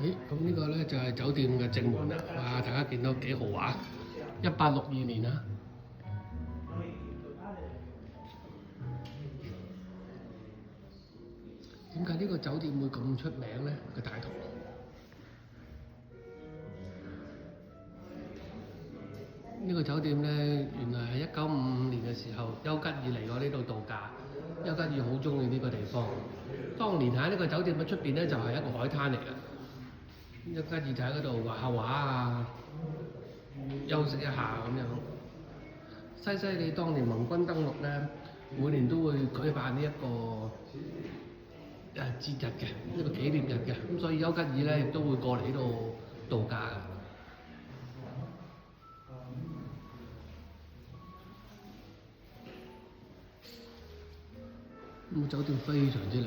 咁呢個咧就係酒店嘅正門啦，哇！大家見到幾豪華，1862年啊！點解呢個酒店會咁出名咧？個大堂呢個酒店咧，原來係1955年嘅時候，丘吉爾嚟過呢度度假。丘吉爾好中意呢個地方。當年喺呢個酒店嘅出邊咧，就係一個海灘嚟嘅。丘吉爾就喺嗰度畫下畫啊，休息一下咁樣。西西里當年盟軍登陸咧，每年都會舉辦呢一個節日嘅，呢個紀念日嘅。咁所以丘吉爾咧亦都會過嚟呢度度假嘅。酒店非常之靚。